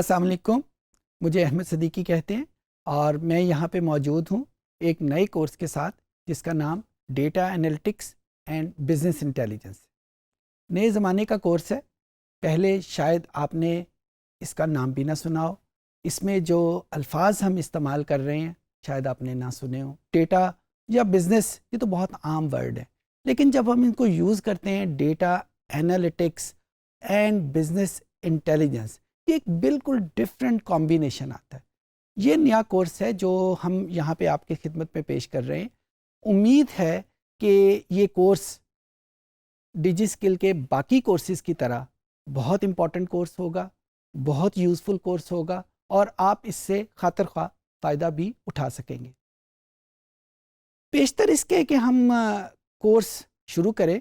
السلام علیکم، مجھے احمد صدیقی کہتے ہیں اور میں یہاں پہ موجود ہوں ایک نئے کورس کے ساتھ جس کا نام data analytics and business intelligence نئے زمانے کا کورس ہے۔ پہلے شاید آپ نے اس کا نام بھی نہ سنا ہو، اس میں جو الفاظ ہم استعمال کر رہے ہیں شاید آپ نے نہ سنے ہوں۔ ڈیٹا یا بزنس یہ تو بہت عام ورڈ ہے، لیکن جب ہم ان کو یوز کرتے ہیں data analytics and business intelligence, یہ ایک بالکل ڈفرینٹ کمبینیشن آتا ہے۔ یہ نیا کورس ہے جو ہم یہاں پہ آپ کی خدمت میں پیش کر رہے ہیں۔ امید ہے کہ یہ کورس ڈیجی اسکل کے باقی کورسز کی طرح بہت امپورٹنٹ کورس ہوگا، بہت یوزفل کورس ہوگا اور آپ اس سے خاطر خواہ فائدہ بھی اٹھا سکیں گے۔ پیشتر اس کے کہ ہم کورس شروع کریں،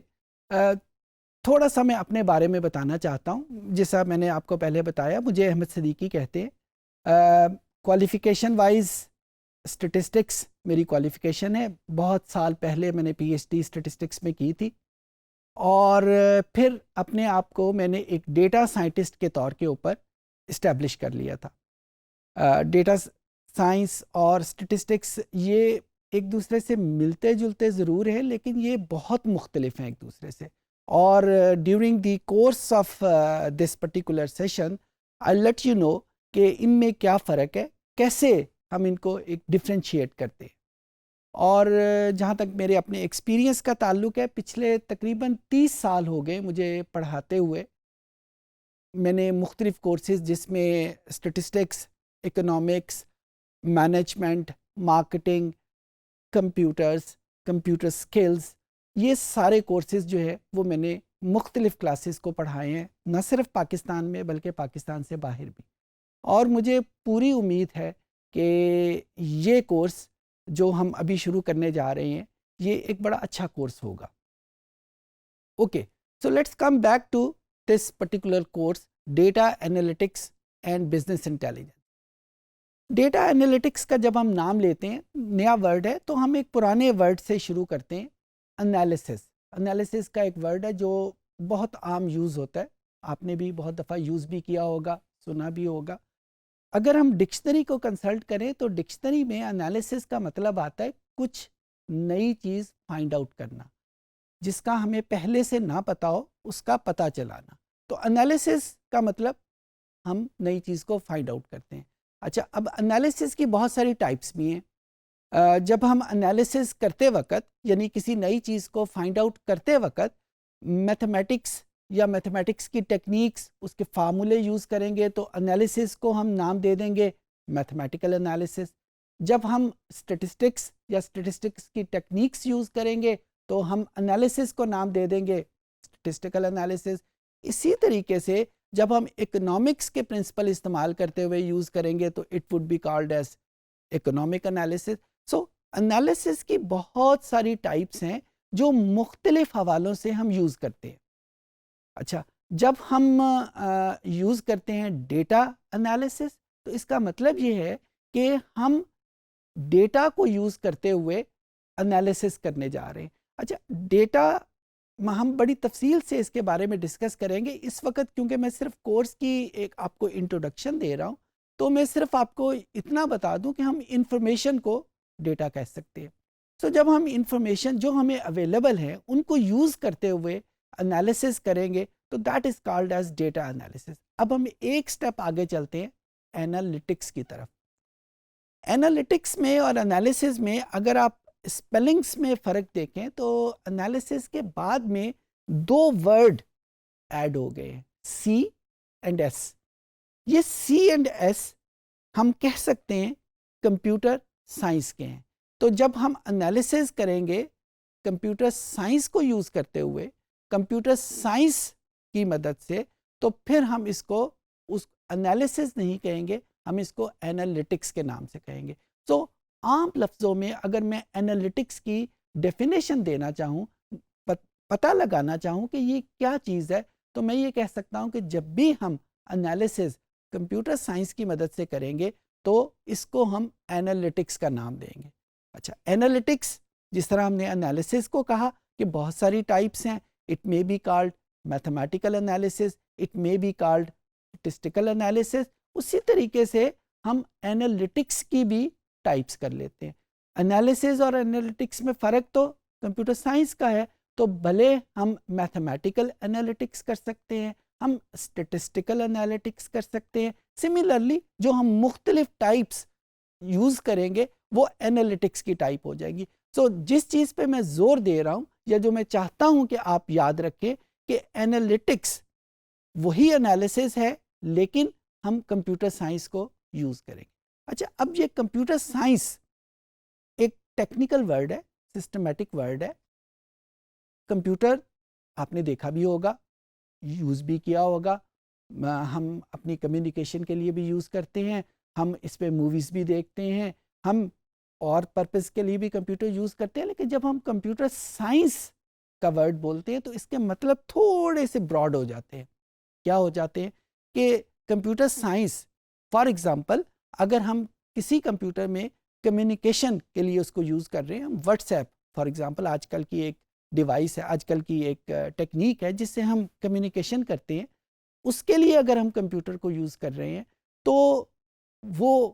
تھوڑا سا میں اپنے بارے میں بتانا چاہتا ہوں۔ جیسا میں نے آپ کو پہلے بتایا، مجھے احمد صدیقی کہتے ہیں۔ کوالیفیکیشن وائز اسٹیٹسٹکس میری کوالیفیکیشن ہے۔ بہت سال پہلے میں نے پی ایچ ڈی اسٹیٹسٹکس میں کی تھی اور پھر اپنے آپ کو میں نے ایک ڈیٹا سائنٹسٹ کے طور کے اوپر اسٹیبلش کر لیا تھا۔ ڈیٹا سائنس اور اسٹیٹسٹکس یہ ایک دوسرے سے ملتے جلتے ضرور ہیں، لیکن یہ بہت مختلف ہیں ایک دوسرے سے۔ اور during the course of this particular session I let you know کہ ان میں کیا فرق ہے، کیسے ہم ان کو ایک ڈفرینشیٹ کرتے ہیں۔ اور جہاں تک میرے اپنے ایکسپیرینس کا تعلق ہے، پچھلے تقریباً 30 سال ہو گئے مجھے پڑھاتے ہوئے۔ میں نے مختلف کورسز جس میں statistics, economics, management, marketing, computer skills, یہ سارے کورسز جو ہے وہ میں نے مختلف کلاسز کو پڑھائے ہیں، نہ صرف پاکستان میں بلکہ پاکستان سے باہر بھی۔ اور مجھے پوری امید ہے کہ یہ کورس جو ہم ابھی شروع کرنے جا رہے ہیں یہ ایک بڑا اچھا کورس ہوگا۔ Okay, so let's come back to this particular course, data analytics and business intelligence. Data analytics کا جب ہم نام لیتے ہیں، نیا ورڈ ہے، تو ہم ایک پرانے ورڈ سے شروع کرتے ہیں، انالیسس۔ انالیسس کا ایک ورڈ ہے جو بہت عام یوز ہوتا ہے، آپ نے بھی بہت دفعہ یوز بھی کیا ہوگا، سنا بھی ہوگا۔ اگر ہم ڈکشنری کو کنسلٹ کریں تو ڈکشنری میں انالیسس کا مطلب آتا ہے کچھ نئی چیز فائنڈ آؤٹ کرنا، جس کا ہمیں پہلے سے نہ پتا ہو اس کا پتہ چلانا۔ تو انالیسس کا مطلب ہم نئی چیز کو فائنڈ آؤٹ کرتے ہیں۔ اچھا، اب انالیسس کی بہت ساری ٹائپس بھی ہیں۔ جب ہم انالیسس کرتے وقت، یعنی کسی نئی چیز کو فائنڈ آؤٹ کرتے وقت، میتھمیٹکس یا میتھمیٹکس کی ٹیکنیکس، اس کے فارمولے یوز کریں گے تو انالیسس کو ہم نام دے دیں گے میتھمیٹیکل انالیسس۔ جب ہم اسٹیٹسٹکس یا اسٹیٹسٹکس کی ٹیکنیکس یوز کریں گے تو ہم انالیسس کو نام دے دیں گے اسٹیٹسٹیکل انالیسس۔ اسی طریقے سے جب ہم اکنامکس کے پرنسپل استعمال کرتے ہوئے یوز کریں گے تو it would be called as economic analysis. So analysis کی بہت ساری ٹائپس ہیں جو مختلف حوالوں سے ہم یوز کرتے ہیں۔ اچھا، جب ہم یوز کرتے ہیں ڈیٹا انالیسس تو اس کا مطلب یہ ہے کہ ہم ڈیٹا کو یوز کرتے ہوئے انالیسس کرنے جا رہے ہیں۔ اچھا، ڈیٹا ہم بڑی تفصیل سے اس کے بارے میں ڈسکس کریں گے۔ اس وقت کیونکہ میں صرف کورس کی ایک آپ کو انٹروڈکشن دے رہا ہوں، تو میں صرف آپ کو اتنا بتا دوں کہ ہم انفارمیشن کو ڈیٹا کہہ سکتے ہیں۔ سو جب ہم انفارمیشن جو ہمیں اویلیبل ہیں ان کو یوز کرتے ہوئے انالیسس کریں گے تو that is called as data analysis. اب ہم ایک سٹیپ آگے چلتے ہیں انالیٹکس کی طرف۔ انالیٹکس میں اور انالیسس میں اگر آپ اسپیلنگس میں فرق دیکھیں تو انالیسس کے بعد میں 2 ورڈ ایڈ ہو گئے ہیں، سی اینڈ ایس۔ یہ سی اینڈ ایس ہم کہہ سکتے ہیں کمپیوٹر سائنس کے ہیں۔ تو جب ہم انالیسس کریں گے کمپیوٹر سائنس کو یوز کرتے ہوئے، کمپیوٹر سائنس کی مدد سے، تو پھر ہم اس کو اس انالیسس نہیں کہیں گے، ہم اس کو انالیٹکس کے نام سے کہیں گے۔ سو عام لفظوں میں اگر میں انالیٹکس کی ڈیفینیشن دینا چاہوں، پتہ لگانا چاہوں کہ یہ کیا چیز ہے، تو میں یہ کہہ سکتا ہوں کہ جب بھی ہم انالیسس کمپیوٹر سائنس کی مدد سے کریں گے تو اس کو ہم انالیٹکس کا نام دیں گے۔ اچھا، انالیٹکس جس طرح ہم نے انالیسس کو کہا کہ بہت ساری ٹائپس ہیں، it may be called mathematical analysis, it may be called statistical analysis, اسی طریقے سے ہم انالیٹکس کی بھی ٹائپس کر لیتے ہیں. انالیسز اور انالیٹکس میں فرق تو کمپیوٹر سائنس کا ہے. تو بھلے ہم میتھمیٹیکل انالیٹکس کر سکتے ہیں, ہم اسٹیٹسٹیکل انالیٹکس کر سکتے ہیں. سملرلی جو ہم مختلف ٹائپس یوز کریں گے وہ انالیٹکس کی ٹائپ ہو جائے گی. سو جس چیز پہ میں زور دے رہا ہوں یا جو میں چاہتا ہوں کہ آپ یاد رکھیں کہ انالیٹکس وہی انالیسس ہے لیکن ہم کمپیوٹر سائنس کو یوز کریں گے. اچھا, اب یہ کمپیوٹر سائنس ایک ٹیکنیکل ورڈ ہے, سسٹمیٹک ورڈ ہے. کمپیوٹر آپ نے دیکھا بھی ہوگا, یوز بھی کیا ہوگا, ہم اپنی کمیونیکیشن کے لیے بھی یوز کرتے ہیں, ہم اس پہ موویز بھی دیکھتے ہیں, ہم اور پرپز کے لیے بھی کمپیوٹر یوز کرتے ہیں. لیکن جب ہم کمپیوٹر سائنس کا ورڈ بولتے ہیں تو اس کے مطلب تھوڑے سے براڈ ہو جاتے ہیں. کیا ہو جاتے ہیں کہ کمپیوٹر سائنس فار ایگزامپل اگر ہم کسی کمپیوٹر میں کمیونیکیشن کے لیے اس کو یوز کر رہے ہیں, ہم واٹس ایپ فار ایگزامپل آج کل کی ایک ڈیوائس ہے, آج کل کی ایک ٹیکنیک ہے جس سے ہم کمیونیکیشن کرتے ہیں, اس کے لیے اگر ہم کمپیوٹر کو یوز کر رہے ہیں تو وہ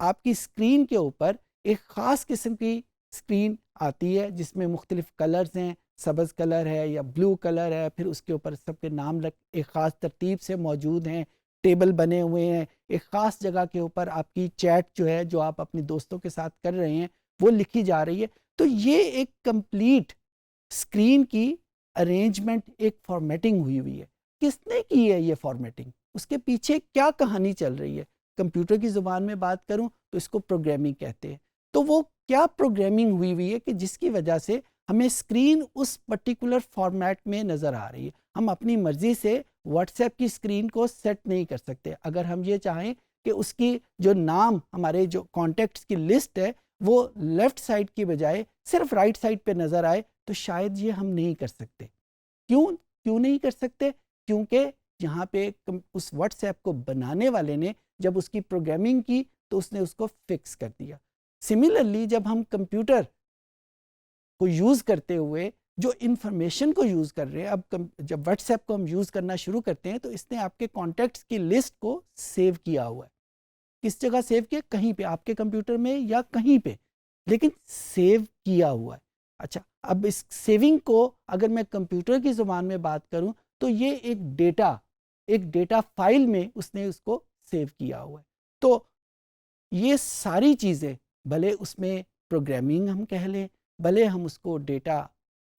آپ کی اسکرین کے اوپر ایک خاص قسم کی اسکرین آتی ہے جس میں مختلف کلرز ہیں, سبز کلر ہے یا بلو کلر ہے, پھر اس کے اوپر سب کے نام ایک خاص ترتیب سے موجود ہیں, ٹیبل بنے ہوئے ہیں, ایک خاص جگہ کے اوپر آپ کی چیٹ جو ہے جو آپ اپنے دوستوں کے ساتھ کر رہے ہیں وہ لکھی جا رہی ہے. تو یہ ایک کمپلیٹ اسکرین کی ارینجمنٹ, ایک فارمیٹنگ ہوئی ہے. کس نے کی ہے یہ فارمیٹنگ, اس کے پیچھے کیا کہانی چل رہی ہے؟ کمپیوٹر کی زبان میں بات کروں تو اس کو پروگرامنگ کہتے ہیں. تو وہ کیا پروگرامنگ ہوئی ہے کہ جس کی وجہ سے ہمیں اسکرین اس پرٹیکولر فارمیٹ میں نظر آ رہی ہے. ہم اپنی مرضی سے واٹس ایپ کی اسکرین کو سیٹ نہیں کر سکتے. اگر ہم یہ چاہیں کہ اس کی جو نام ہمارے جو کانٹیکٹس کی لسٹ ہے وہ لیفٹ سائڈ کی بجائے صرف رائٹ سائڈ پہ نظر آئے تو شاید یہ ہم نہیں کر سکتے. کیوں نہیں کر سکتے؟ کیونکہ یہاں پہ اس واٹس ایپ کو بنانے والے نے جب اس کی پروگرامنگ کی تو اس نے اس کو فکس کر دیا. سملرلی جب ہم کمپیوٹر کو یوز کرتے ہوئے جو انفارمیشن کو یوز کر رہے ہیں, اب جب واٹس ایپ کو ہم یوز کرنا شروع کرتے ہیں تو اس نے آپ کے کانٹیکٹس کی لسٹ کو سیو کیا ہوا ہے. کس جگہ سیو کیا؟ کہیں پہ آپ کے کمپیوٹر میں یا کہیں پہ, لیکن سیو کیا ہوا ہے. اچھا, اب اس سیونگ کو اگر میں کمپیوٹر کی زبان میں بات کروں تو یہ ایک ڈیٹا فائل میں اس نے اس کو سیو کیا ہوا ہے. تو یہ ساری چیزیں بھلے اس میں پروگرامنگ ہم کہہ لیں, بھلے ہم اس کو ڈیٹا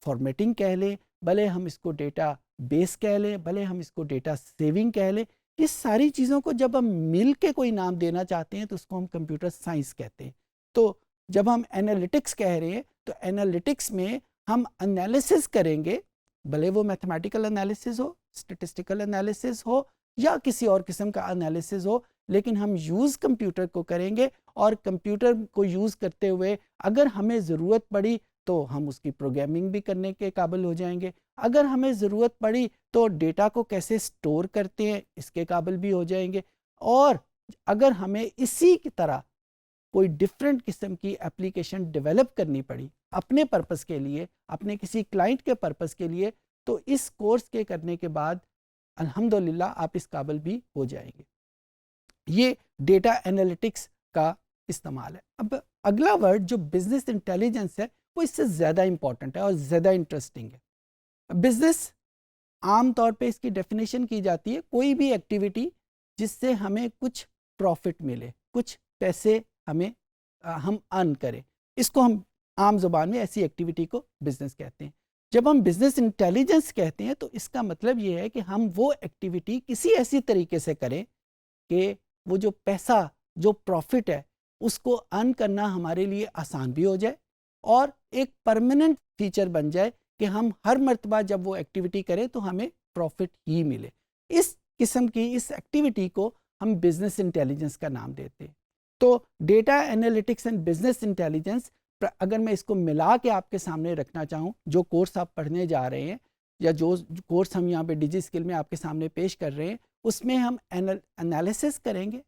فارمیٹنگ کہہ لیں, بھلے ہم اس کو ڈیٹا بیس کہہ لیں, بھلے ہم اس کو ڈیٹا سیونگ کہہ لیں, یہ ساری چیزوں کو جب ہم مل کے کوئی نام دینا چاہتے ہیں تو اس کو ہم کمپیوٹر سائنس کہتے ہیں. تو جب ہم انالیٹکس کہہ رہے ہیں تو انالیٹکس میں ہم انالیسس کریں گے, بھلے وہ میتھمیٹیکل انالیسس ہو, اسٹیٹسٹیکل انالیسس ہو یا کسی اور قسم کا انالیسس ہو, لیکن ہم یوز کمپیوٹر کو کریں گے. اور کمپیوٹر کو یوز کرتے ہوئے اگر ہمیں ضرورت پڑی تو ہم اس کی پروگرامنگ بھی کرنے کے قابل ہو جائیں گے. اگر ہمیں ضرورت پڑی تو ڈیٹا کو کیسے سٹور کرتے ہیں اس کے قابل بھی ہو جائیں گے. اور اگر ہمیں اسی کی طرح کوئی ڈفرینٹ قسم کی اپلیکیشن ڈیولپ کرنی پڑی اپنے پرپس کے لیے, اپنے کسی کلائنٹ کے پرپس کے لیے, تو اس کورس کے کرنے کے بعد الحمدللہ آپ اس قابل بھی ہو جائیں گے. یہ ڈیٹا انالیٹکس کا استعمال ہے. اب اگلا ورڈ جو بزنس انٹیلیجنس ہے وہ اس سے زیادہ امپورٹنٹ ہے اور زیادہ انٹرسٹنگ ہے. بزنس عام طور پہ اس کی ڈیفینیشن کی جاتی ہے کوئی بھی ایکٹیویٹی جس سے ہمیں کچھ پروفٹ ملے, کچھ پیسے ہم ارن کریں, اس کو ہم عام زبان میں ایسی ایکٹیویٹی کو بزنس کہتے ہیں. جب ہم بزنس انٹیلیجنس کہتے ہیں تو اس کا مطلب یہ ہے کہ ہم وہ ایکٹیویٹی کسی ایسی طریقے سے کریں کہ وہ جو پیسہ, جو پروفٹ ہے, اس کو ارن کرنا ہمارے لیے آسان بھی ہو جائے اور ایک پرماننٹ فیچر بن جائے کہ ہم ہر مرتبہ جب وہ ایکٹیویٹی کریں تو ہمیں پروفٹ ہی ملے. اس قسم کی اس ایکٹیویٹی کو ہم بزنس انٹیلیجنس کا نام دیتے ہیں. تو data analytics and business intelligence اگر میں اس کو ملا کے آپ کے سامنے رکھنا چاہوں, جو کورس آپ پڑھنے جا رہے ہیں یا جو کورس ہم یہاں پہ ڈیجی اسکل میں آپ کے سامنے پیش کر رہے ہیں, اس میں ہم انالیسس کریں گے,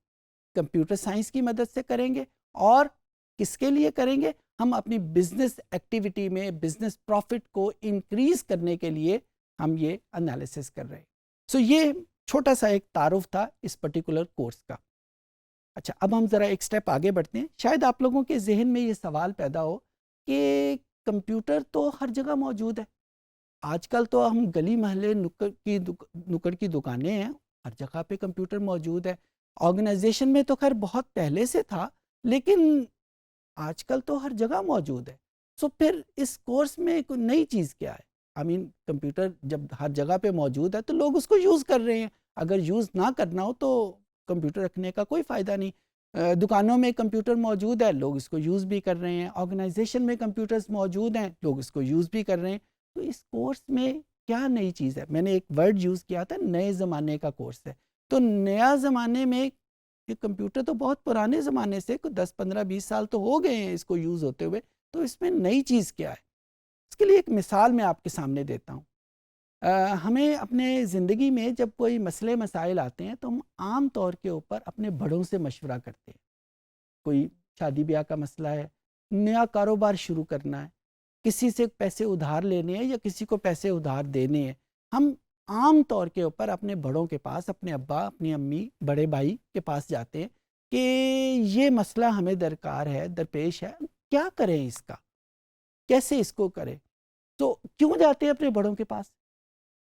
کمپیوٹر سائنس کی مدد سے کریں گے. اور کس کے لیے کریں گے؟ ہم اپنی بزنس ایکٹیویٹی میں بزنس پروفٹ کو انکریز کرنے کے لیے ہم یہ انالیسس کر رہے ہیں. سو یہ چھوٹا سا ایک تعارف تھا اس پرٹیکولر کورس کا۔ اچھا، اب ہم ذرا ایک سٹیپ آگے بڑھتے ہیں۔ شاید آپ لوگوں کے ذہن میں یہ سوال پیدا ہو کہ کمپیوٹر تو ہر جگہ موجود ہے، آج کل تو ہم گلی محلے نکڑ کی دکانیں ہیں، ہر جگہ پہ کمپیوٹر موجود ہے۔ آرگنائزیشن میں تو خیر بہت پہلے سے تھا، لیکن آج کل تو ہر جگہ موجود ہے۔ سو پھر اس کورس میں کوئی نئی چیز کیا ہے؟ کمپیوٹر جب ہر جگہ پہ موجود ہے تو لوگ اس کو یوز کر رہے ہیں، اگر یوز نہ کرنا ہو تو کمپیوٹر رکھنے کا کوئی فائدہ نہیں۔ دکانوں میں کمپیوٹر موجود ہے، لوگ اس کو یوز بھی کر رہے ہیں، آرگنائزیشن میں کمپیوٹرز موجود ہیں، لوگ اس کو یوز بھی کر رہے ہیں۔ تو اس کورس میں کیا نئی چیز ہے؟ میں نے ایک ورڈ یوز کیا تھا، نئے زمانے کا کورس ہے۔ تو نیا زمانے میں یہ کمپیوٹر تو بہت پرانے زمانے سے، کوئی 10-15-20 سال تو ہو گئے ہیں اس کو یوز ہوتے ہوئے، تو اس میں نئی چیز کیا ہے؟ اس کے لیے ایک مثال میں آپ کے سامنے دیتا ہوں۔ ہمیں اپنے زندگی میں جب کوئی مسئلے مسائل آتے ہیں تو ہم عام طور کے اوپر اپنے بڑوں سے مشورہ کرتے ہیں۔ کوئی شادی بیاہ کا مسئلہ ہے، نیا کاروبار شروع کرنا ہے، کسی سے پیسے ادھار لینے ہیں یا کسی کو پیسے ادھار دینے ہیں، ہم عام طور کے اوپر اپنے بڑوں کے پاس، اپنے ابا، اپنی امی، بڑے بھائی کے پاس جاتے ہیں کہ یہ مسئلہ ہمیں درکار ہے، درپیش ہے، کیا کریں اس کا، کیسے اس کو کریں؟ تو کیوں جاتے ہیں اپنے بڑوں کے پاس؟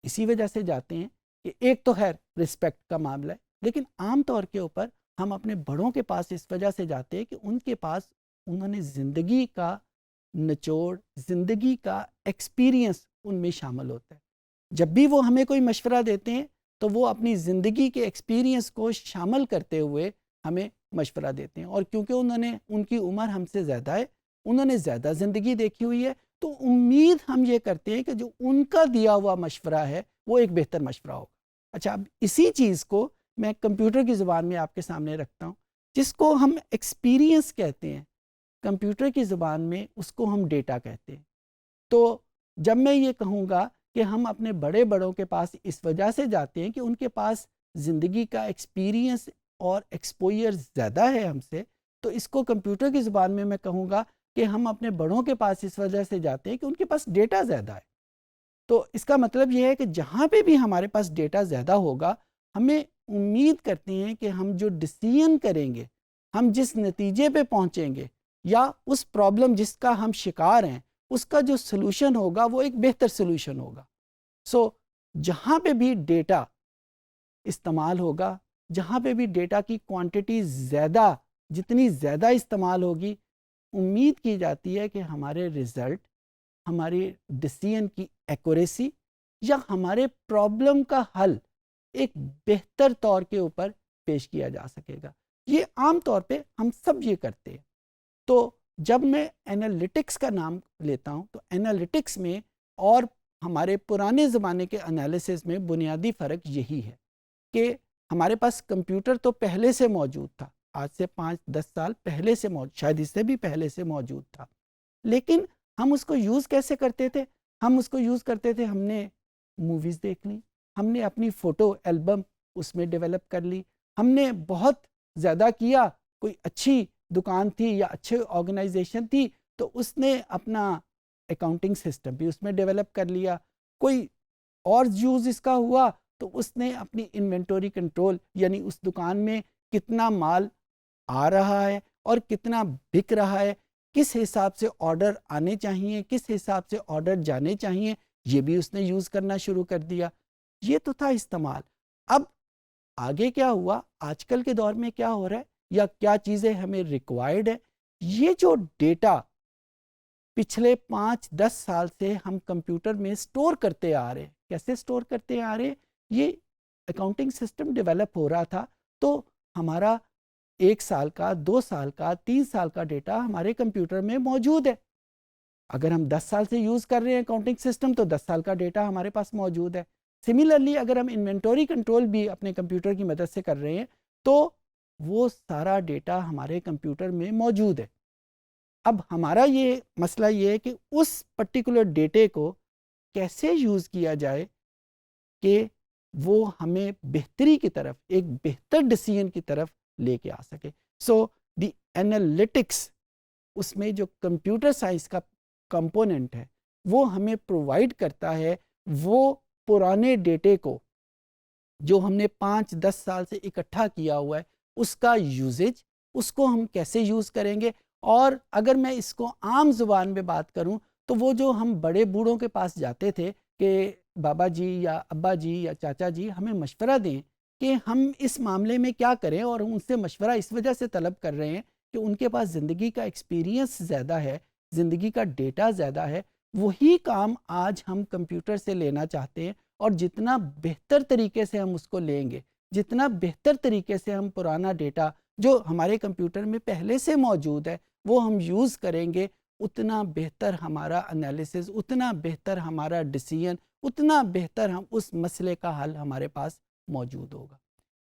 اسی وجہ سے جاتے ہیں کہ ایک تو خیر رسپیکٹ کا معاملہ ہے، لیکن عام طور کے اوپر ہم اپنے بڑوں کے پاس اس وجہ سے جاتے ہیں کہ ان کے پاس انہوں نے زندگی کا نچوڑ، زندگی کا ایکسپیرینس ان میں شامل ہوتا ہے۔ جب بھی وہ ہمیں کوئی مشورہ دیتے ہیں تو وہ اپنی زندگی کے ایکسپیرینس کو شامل کرتے ہوئے ہمیں مشورہ دیتے ہیں، اور کیونکہ ان کی عمر ہم سے زیادہ ہے، انہوں نے زیادہ زندگی دیکھی ہوئی ہے، تو امید ہم یہ کرتے ہیں کہ جو ان کا دیا ہوا مشورہ ہے وہ ایک بہتر مشورہ ہوگا۔ اچھا، اب اسی چیز کو میں کمپیوٹر کی زبان میں آپ کے سامنے رکھتا ہوں، جس کو ہم ایکسپیرینس کہتے ہیں، کمپیوٹر کی زبان میں اس کو ہم ڈیٹا کہتے ہیں۔ تو جب میں یہ کہوں گا کہ ہم اپنے بڑوں کے پاس اس وجہ سے جاتے ہیں کہ ان کے پاس زندگی کا ایکسپیرینس اور ایکسپوئر زیادہ ہے ہم سے، تو اس کو کمپیوٹر کی زبان میں کہوں گا کہ ہم اپنے بڑوں کے پاس اس وجہ سے جاتے ہیں کہ ان کے پاس ڈیٹا زیادہ ہے۔ تو اس کا مطلب یہ ہے کہ جہاں پہ بھی ہمارے پاس ڈیٹا زیادہ ہوگا، ہمیں امید کرتے ہیں کہ ہم جو ڈیسیژن کریں گے، ہم جس نتیجے پہ پہنچیں گے، یا اس پرابلم جس کا ہم شکار ہیں اس کا جو سلوشن ہوگا وہ ایک بہتر سلوشن ہوگا۔ سو جہاں پہ بھی ڈیٹا استعمال ہوگا، جہاں پہ بھی ڈیٹا کی کوانٹٹی زیادہ، جتنی زیادہ استعمال ہوگی، امید کی جاتی ہے کہ ہمارے رزلٹ، ہماری ڈیسیژن کی ایکوریسی یا ہمارے پرابلم کا حل ایک بہتر طور کے اوپر پیش کیا جا سکے گا۔ یہ عام طور پہ ہم سب یہ کرتے ہیں۔ تو جب میں انالیٹکس کا نام لیتا ہوں تو انالیٹکس میں اور ہمارے پرانے زمانے کے انالیسس میں بنیادی فرق یہی ہے کہ ہمارے پاس کمپیوٹر تو پہلے سے موجود تھا، آج سے 5-10 سال پہلے سے موجود، شاید اس سے بھی پہلے سے موجود تھا، لیکن ہم اس کو یوز کیسے کرتے تھے؟ ہم اس کو یوز کرتے تھے، ہم نے موویز دیکھ لی، ہم نے اپنی فوٹو البم اس میں ڈیولپ کر لی، ہم نے بہت زیادہ کیا، کوئی اچھی دکان تھی یا اچھے آرگنائزیشن تھی تو اس نے اپنا اکاؤنٹنگ سسٹم بھی اس میں ڈیولپ کر لیا، کوئی اور یوز اس کا ہوا تو اس نے اپنی انوینٹوری کنٹرول، یعنی اس دکان میں کتنا مال آ رہا ہے اور کتنا بک رہا ہے، کس حساب سے آرڈر آنے چاہیے، کس حساب سے آرڈر جانے چاہیے، یہ بھی اس نے یوز کرنا شروع کر دیا۔ یہ تو تھا استعمال۔ اب آگے کیا ہوا؟ آج کل کے دور میں کیا ہو رہا ہے یا کیا چیزیں ہمیں ریکوائرڈ ہے؟ یہ جو ڈیٹا پچھلے 5-10 سال سے ہم کمپیوٹر میں سٹور کرتے آ رہے ہیں، کیسے سٹور کرتے آ رہے ہیں؟ یہ اکاؤنٹنگ سسٹم ڈیولپ ہو رہا تھا تو ہمارا 1 سال کا، 2 سال کا، 3 سال کا ڈیٹا ہمارے کمپیوٹر میں موجود ہے۔ اگر ہم 10 سال سے یوز کر رہے ہیں اکاؤنٹنگ سسٹم تو 10 سال کا ڈیٹا ہمارے پاس موجود ہے۔ سملرلی اگر ہم انوینٹوری کنٹرول بھی اپنے کمپیوٹر کی مدد سے کر رہے ہیں تو وہ سارا ڈیٹا ہمارے کمپیوٹر میں موجود ہے۔ اب ہمارا یہ مسئلہ یہ ہے کہ اس پرٹیکولر ڈیٹے کو کیسے یوز کیا جائے کہ وہ ہمیں بہتری کی طرف، ایک بہتر ڈیسیژن کی طرف لے کے آ سکے۔ سو دی انالیٹکس، اس میں جو کمپیوٹر سائنس کا کمپوننٹ ہے وہ ہمیں پرووائڈ کرتا ہے وہ پرانے ڈیٹے کو جو ہم نے 5-10 سال سے اکٹھا کیا ہوا ہے اس کا یوزیج، اس کو ہم کیسے یوز کریں گے. اور اگر میں اس کو عام زبان میں بات کروں تو وہ جو ہم بڑے بوڑھوں کے پاس جاتے تھے کہ بابا جی یا ابا جی یا چاچا جی ہمیں مشورہ دیں کہ ہم اس معاملے میں کیا کریں، اور ان سے مشورہ اس وجہ سے طلب کر رہے ہیں کہ ان کے پاس زندگی کا ایکسپیرینس زیادہ ہے، زندگی کا ڈیٹا زیادہ ہے. وہی کام آج ہم کمپیوٹر سے لینا چاہتے ہیں، اور جتنا بہتر طریقے سے ہم اس کو لیں گے، جتنا بہتر طریقے سے ہم پرانا ڈیٹا جو ہمارے کمپیوٹر میں پہلے سے موجود ہے وہ ہم یوز کریں گے، اتنا بہتر ہمارا انالیسز، اتنا بہتر ہمارا ڈیسیژن، اتنا بہتر ہم اس مسئلے کا حل ہمارے پاس موجود ہوگا.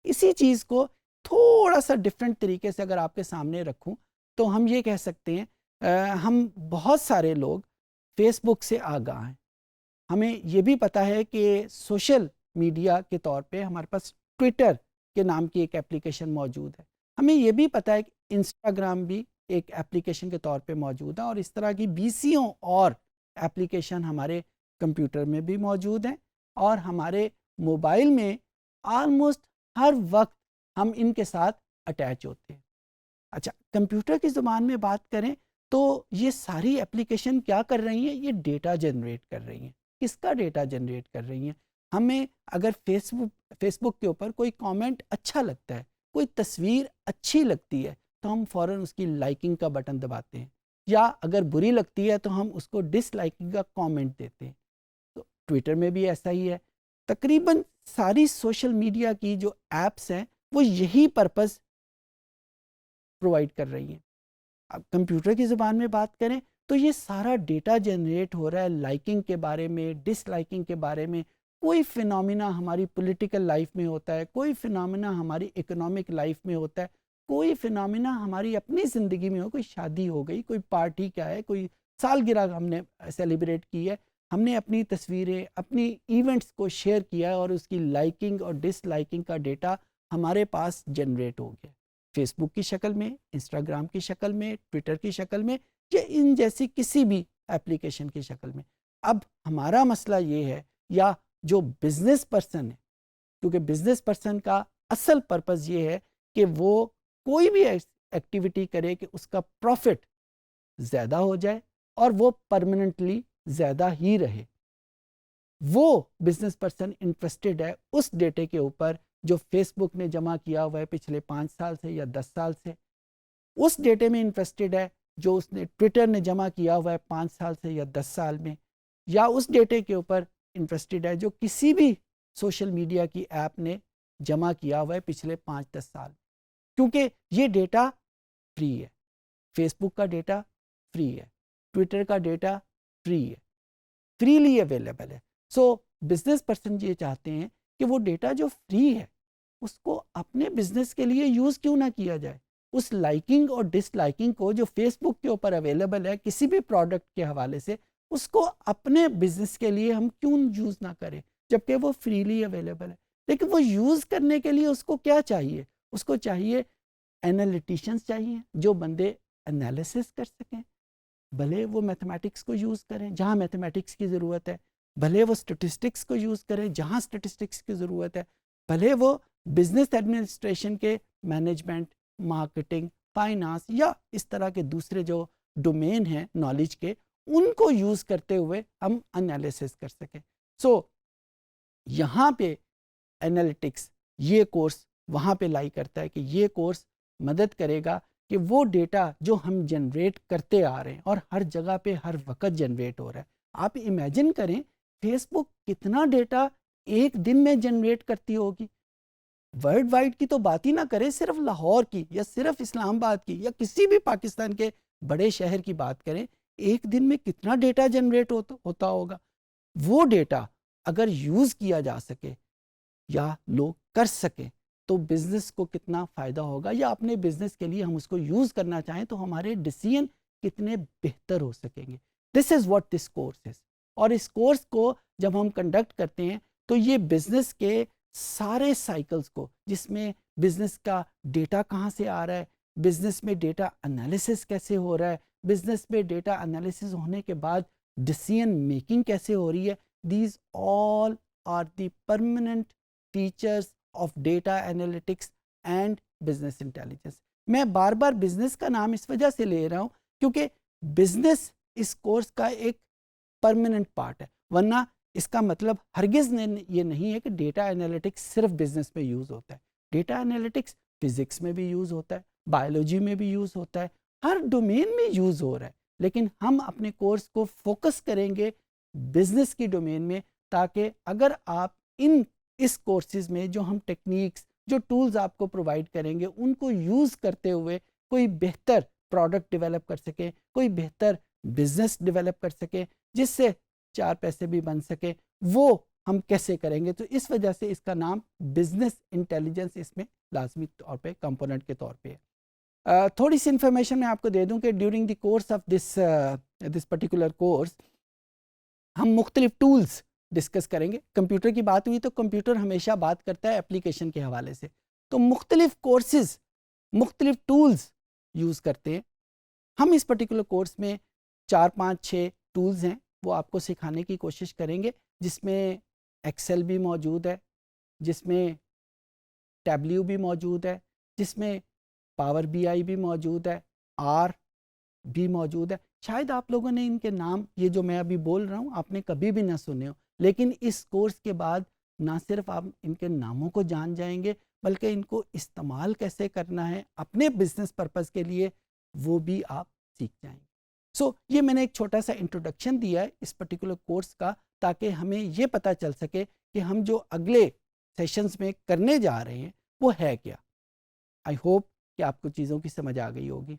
اسی چیز کو تھوڑا سا ڈفرینٹ طریقے سے اگر آپ کے سامنے رکھوں تو ہم یہ کہہ سکتے ہیں ہم بہت سارے لوگ فیس بک سے آگاہ ہیں. ہمیں یہ بھی پتہ ہے کہ سوشل میڈیا کے طور پہ ہمارے پاس ٹویٹر کے نام کی ایک اپلیکیشن موجود ہے. ہمیں یہ بھی پتہ ہے کہ انسٹاگرام بھی ایک اپلیکیشن کے طور پہ موجود ہے، اور اس طرح کی بیسیوں اور اپلیکیشن ہمارے کمپیوٹر میں بھی موجود ہیں، اور ہمارے موبائل میں آلموسٹ ہر وقت ہم ان کے ساتھ اٹیچ ہوتے ہیں. اچھا، کمپیوٹر کی زبان میں بات کریں تو یہ ساری اپلیکیشن کیا کر رہی ہیں؟ یہ ڈیٹا جنریٹ کر رہی ہیں. کس کا ڈیٹا جنریٹ کر رہی ہیں؟ ہمیں اگر فیس بک کے اوپر کوئی کامنٹ اچھا لگتا ہے، کوئی تصویر اچھی لگتی ہے تو ہم فوراً اس کی لائکنگ کا بٹن دباتے ہیں، یا اگر بری لگتی ہے تو ہم اس کو ڈس لائکنگ کا کامنٹ دیتے ہیں. تو ٹویٹر میں بھی ایسا ہی ہے. تقریباً ساری سوشل میڈیا کی جو ایپس ہیں وہ یہی پرپز پرووائڈ کر رہی ہیں. اب کمپیوٹر کی زبان میں بات کریں تو یہ سارا ڈیٹا جنریٹ ہو رہا ہے لائکنگ کے بارے میں، ڈس لائکنگ کے بارے میں. کوئی فینومینا ہماری پولیٹیکل لائف میں ہوتا ہے، کوئی فینومینا ہماری اکنامک لائف میں ہوتا ہے، کوئی فینومینا ہماری اپنی زندگی میں ہو، کوئی شادی ہو گئی، کوئی پارٹی کیا ہے، کوئی سالگرہ ہم نے سیلیبریٹ کی ہے، ہم نے اپنی تصویریں، اپنی ایونٹس کو شیئر کیا ہے، اور اس کی لائکنگ اور ڈس لائکنگ کا ڈیٹا ہمارے پاس جنریٹ ہو گیا. فیس بک کی شکل میں، انسٹاگرام کی شکل میں، ٹویٹر کی شکل میں، یا ان جیسی کسی بھی اپلیکیشن کی شکل میں. اب ہمارا مسئلہ یہ ہے، یا جو بزنس پرسن ہے، کیونکہ بزنس پرسن کا اصل پرپز یہ ہے کہ وہ کوئی بھی ایکٹیویٹی کرے کہ اس کا پروفٹ زیادہ ہو جائے اور وہ پرماننٹلی زیادہ ہی رہے. وہ بزنس پرسن انٹرسٹڈ ہے اس ڈیٹے کے اوپر جو فیس بک نے جمع کیا ہوا ہے پچھلے 5 سال سے یا 10 سال سے. اس ڈیٹے میں انٹرسٹڈ ہے جو اس نے ٹویٹر نے جمع کیا ہوا ہے 5 سال سے یا 10 سال میں. یا اس ڈیٹے کے اوپر انٹرسٹڈ ہے جو کسی بھی سوشل میڈیا کی ایپ نے جمع کیا ہوا ہے پچھلے 5-10 سال. کیونکہ یہ ڈیٹا فری ہے. فیس بک کا ڈیٹا فری ہے، ٹویٹر کا ڈیٹا فری ہے، فریلی اویلیبل ہے. سو بزنس پرسن یہ چاہتے ہیں کہ وہ ڈیٹا جو فری ہے اس کو اپنے بزنس کے لیے یوز کیوں نہ کیا جائے. اس لائکنگ اور ڈس لائکنگ کو جو فیس بک کے اوپر اویلیبل ہے کسی بھی پروڈکٹ کے حوالے سے، اس کو اپنے بزنس کے لیے ہم کیوں یوز نہ کریں جبکہ وہ فریلی اویلیبل ہے. لیکن وہ یوز کرنے کے لیے اس کو کیا چاہیے؟ اس کو چاہیے اینالیٹیشنز چاہیے جو بندے انالیسس کر سکیں. بھلے وہ میتھمیٹکس کو یوز کریں جہاں میتھمیٹکس کی ضرورت ہے، بھلے وہ اسٹیٹسٹکس کو یوز کریں جہاں اسٹیٹسٹکس کی ضرورت ہے، بھلے وہ بزنس ایڈمنسٹریشن کے مینجمنٹ، مارکیٹنگ، فائنانس یا اس طرح کے دوسرے جو ڈومین ہیں نالج کے، ان کو یوز کرتے ہوئے ہم انالیسس کر سکیں. سو یہاں پہ انالیٹکس یہ کورس وہاں پہ لائی کرتا ہے کہ یہ کورس مدد کرے گا کہ وہ ڈیٹا جو ہم جنریٹ کرتے آ رہے ہیں اور ہر جگہ پہ ہر وقت جنریٹ ہو رہا ہے. آپ امیجن کریں فیس بک کتنا ڈیٹا ایک دن میں جنریٹ کرتی ہوگی. ورلڈ وائڈ کی تو بات ہی نہ کریں، صرف لاہور کی یا صرف اسلام آباد کی یا کسی بھی پاکستان کے بڑے شہر کی بات کریں، ایک دن میں کتنا ڈیٹا جنریٹ ہوتا ہوگا. وہ ڈیٹا اگر یوز کیا جا سکے یا لوگ کر سکیں تو بزنس کو کتنا فائدہ ہوگا، یا اپنے بزنس کے لیے ہم اس کو یوز کرنا چاہیں تو ہمارے ڈیسیژن کتنے بہتر ہو سکیں گے. This is what this course is. اور اس کورس کو جب ہم کنڈکٹ کرتے ہیں تو یہ بزنس کے سارے سائیکلز کو، جس میں بزنس کا ڈیٹا کہاں سے آ رہا ہے، بزنس میں ڈیٹا انالیسس کیسے ہو رہا ہے، بزنس میں ڈیٹا انالیسس ہونے کے بعد ڈیسیژن میکنگ کیسے ہو رہی ہے، these all are the permanent features of data analytics and business intelligence. میں بار بار بزنس کا نام اس وجہ سے لے رہا ہوں کیونکہ بزنس اس کورس کا ایک پرماننٹ پارٹ ہے، ورنہ اس کا مطلب ہرگز یہ نہیں ہے کہ ڈیٹا انالیٹکس صرف بزنس میں یوز ہوتا ہے. ڈیٹا انالیٹکس فزکس میں بھی یوز ہوتا ہے، بایولوجی میں بھی یوز ہوتا ہے، ہر ڈومین میں یوز ہو رہا ہے. لیکن ہم اپنے کورس کو فوکس کریں گے بزنس کی ڈومین میں، تاکہ اگر آپ اس کورسز میں جو ہم ٹیکنیکس، جو ٹولز آپ کو پرووائڈ کریں گے، ان کو یوز کرتے ہوئے کوئی بہتر پروڈکٹ ڈیولپ کر سکیں، کوئی بہتر بزنس ڈیولپ کر سکیں جس سے 4 پیسے بھی بن سکے، وہ ہم کیسے کریں گے. تو اس وجہ سے اس کا نام بزنس انٹیلیجنس اس میں لازمی طور پہ کمپوننٹ کے طور پہ ہے. تھوڑی سی انفارمیشن میں آپ کو دے دوں کہ during the course of this particular course ہم مختلف ٹولز ڈسکس کریں گے. کمپیوٹر کی بات ہوئی تو کمپیوٹر ہمیشہ بات کرتا ہے اپلیکیشن کے حوالے سے، تو مختلف کورسز مختلف ٹولز یوز کرتے ہیں. ہم اس پرٹیکولر کورس میں 4 5 6 ٹولز ہیں وہ آپ کو سکھانے کی کوشش کریں گے، جس میں ایکسل بھی موجود ہے، جس میں ٹیبلیو بھی موجود ہے، جس میں پاور بی آئی بھی موجود ہے، آر بھی موجود ہے. شاید آپ لوگوں نے ان کے نام، یہ جو میں ابھی بول رہا ہوں، آپ نے کبھی بھی نہ سنے ہو، لیکن اس کورس کے بعد نہ صرف آپ ان کے ناموں کو جان جائیں گے بلکہ ان کو استعمال کیسے کرنا ہے اپنے بزنس پرپز کے لیے وہ بھی آپ سیکھ جائیں گے. سو یہ میں نے ایک چھوٹا سا انٹروڈکشن دیا ہے اس پرٹیکولر کورس کا، تاکہ ہمیں یہ پتہ چل سکے کہ ہم جو اگلے سیشنز میں کرنے جا رہے ہیں وہ ہے کیا. آئی ہوپ کہ آپ کو چیزوں کی سمجھ آ گئی ہوگی.